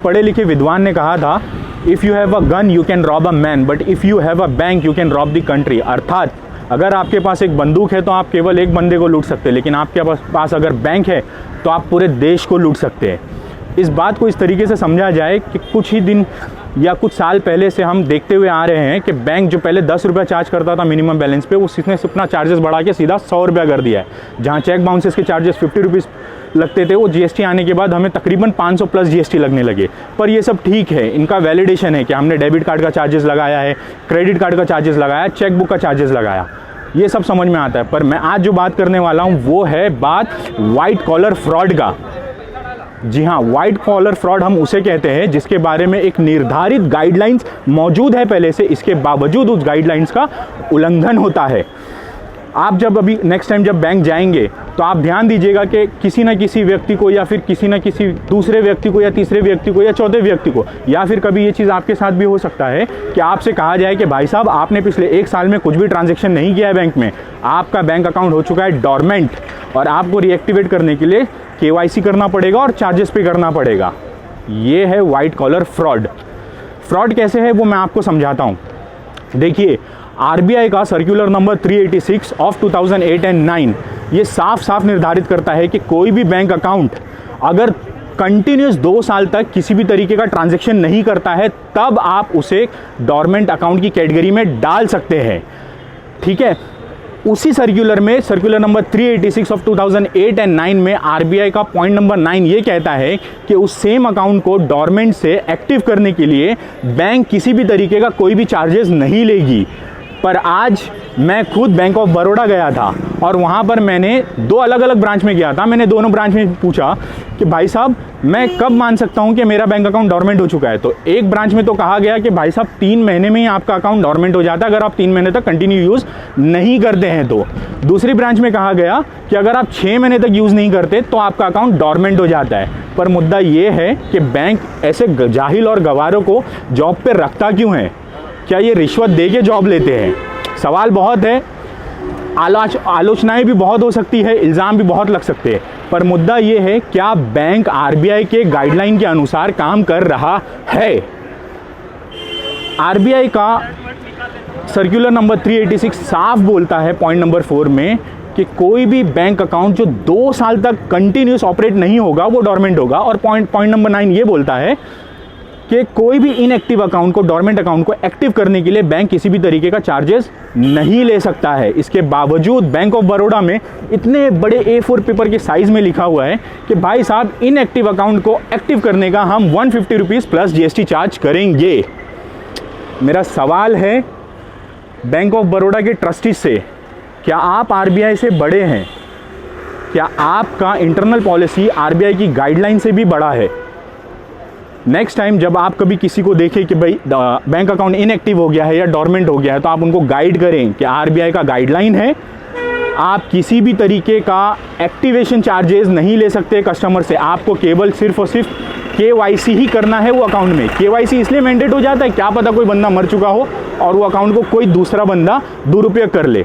पढ़े लिखे विद्वान ने कहा था, if you have a gun you can rob a man, but if you have a bank you can rob the country. अर्थात अगर आपके पास एक बंदूक है तो आप केवल एक बंदे को लूट सकते हैं, लेकिन आपके पास अगर बैंक है तो आप पूरे देश को लूट सकते हैं। इस बात को इस तरीके से समझा जाए कि कुछ ही दिन या कुछ साल पहले से हम देखते हुए आ रहे हैं कि बैंक जो पहले 10 रुपये चार्ज करता था मिनिमम बैलेंस पे, उसने अपना चार्जेस बढ़ा के सीधा 100 रुपया कर दिया है। जहाँ चेक बाउंसेस के चार्जेस 50 रुपीज़ लगते थे, वो जीएसटी आने के बाद हमें तकरीबन 500 प्लस जीएसटी लगने लगे। पर ये सब ठीक है, इनका वैलिडेशन है कि हमने डेबिट कार्ड का चार्जेस लगाया है, क्रेडिट कार्ड का चार्जेस लगाया, चेक बुक का चार्जेस लगाया, ये सब समझ में आता है। पर मैं आज जो बात करने वाला हूँ वो है बात वाइट कॉलर फ्रॉड का। जी हाँ, वाइट कॉलर फ्रॉड हम उसे कहते हैं जिसके बारे में एक निर्धारित गाइडलाइंस मौजूद है पहले से, इसके बावजूद उस गाइडलाइंस का उल्लंघन होता है। आप जब अभी नेक्स्ट टाइम जब बैंक जाएंगे तो आप ध्यान दीजिएगा कि किसी न किसी व्यक्ति को या फिर किसी न किसी दूसरे व्यक्ति को या तीसरे व्यक्ति को या चौथे व्यक्ति को, या फिर कभी ये चीज़ आपके साथ भी हो सकता है कि आपसे कहा जाए कि भाई साहब आपने पिछले 1 साल में कुछ भी ट्रांजैक्शन नहीं किया है बैंक में, आपका बैंक अकाउंट हो चुका है डॉर्मेंट और आपको रीएक्टिवेट करने के लिए केवाईसी करना पड़ेगा और चार्जेस पे करना पड़ेगा। ये है वाइट कॉलर फ्रॉड। फ्रॉड कैसे है वो मैं आपको समझाता हूँ। देखिए, आरबीआई का सर्कुलर नंबर 386 ऑफ 2008 एंड 9 ये साफ साफ निर्धारित करता है कि कोई भी बैंक अकाउंट अगर कंटिन्यूस 2 साल तक किसी भी तरीके का ट्रांजैक्शन नहीं करता है तब आप उसे डॉर्मेंट अकाउंट की कैटेगरी में डाल सकते हैं। ठीक है, उसी सर्कुलर में सर्कुलर नंबर 386 ऑफ 2008 एंड 9 में आरबीआई का पॉइंट नंबर 9 ये कहता है कि उस सेम अकाउंट को डॉर्मेंट से एक्टिव करने के लिए बैंक किसी भी तरीके का कोई भी चार्जेस नहीं लेगी। पर आज मैं खुद बैंक ऑफ बड़ौदा गया था और वहाँ पर मैंने 2 अलग अलग ब्रांच में गया था। मैंने दोनों ब्रांच में पूछा कि भाई साहब मैं कब मान सकता हूँ कि मेरा बैंक अकाउंट डॉर्मेंट हो चुका है। तो एक ब्रांच में तो कहा गया कि भाई साहब 3 महीने में ही आपका अकाउंट डॉर्मेंट हो जाता है अगर आप 3 महीने तक कंटिन्यू यूज़ नहीं करते हैं तो। दूसरी ब्रांच में कहा गया कि अगर आप 6 महीने तक यूज़ नहीं करते तो आपका अकाउंट डॉर्मेंट हो जाता है। पर मुद्दा ये है कि बैंक ऐसे जाहिल और गवारों को जॉब पर रखता क्यों है? क्या ये रिश्वत दे के जॉब लेते हैं? सवाल बहुत है, आलोचनाएं भी बहुत हो सकती है, इल्ज़ाम भी बहुत लग सकते हैं। पर मुद्दा ये है, क्या बैंक आरबीआई के गाइडलाइन के अनुसार काम कर रहा है? आरबीआई का सर्कुलर नंबर 386 साफ बोलता है पॉइंट नंबर 4 में कि कोई भी बैंक अकाउंट जो 2 साल तक कंटिन्यूस ऑपरेट नहीं होगा वो डॉर्मेंट होगा। और पॉइंट नंबर 9 ये बोलता है कि कोई भी इनएक्टिव अकाउंट को, डॉर्मेंट अकाउंट को एक्टिव करने के लिए बैंक किसी भी तरीके का चार्जेस नहीं ले सकता है। इसके बावजूद बैंक ऑफ बड़ौदा में इतने बड़े A4 पेपर के साइज़ में लिखा हुआ है कि भाई साहब इनएक्टिव अकाउंट को एक्टिव करने का हम 150 रुपीज़ प्लस जीएसटी चार्ज करेंगे। मेरा सवाल है बैंक ऑफ बड़ौदा के ट्रस्टी से, क्या आप आरबीआई से बड़े हैं? क्या आपका इंटरनल पॉलिसी आरबीआई की गाइडलाइन से भी बड़ा है? नेक्स्ट टाइम जब आप कभी किसी को देखें कि भाई बैंक अकाउंट इनएक्टिव हो गया है या डॉर्मेंट हो गया है तो आप उनको गाइड करें कि आरबीआई का गाइडलाइन है, आप किसी भी तरीके का एक्टिवेशन चार्जेस नहीं ले सकते कस्टमर से। आपको केवल सिर्फ और सिर्फ केवाईसी ही करना है वो अकाउंट में। केवाईसी इसलिए मैंडेट हो जाता है, क्या पता कोई बंदा मर चुका हो और वो अकाउंट को कोई दूसरा बंदा दुरुपयोग कर ले।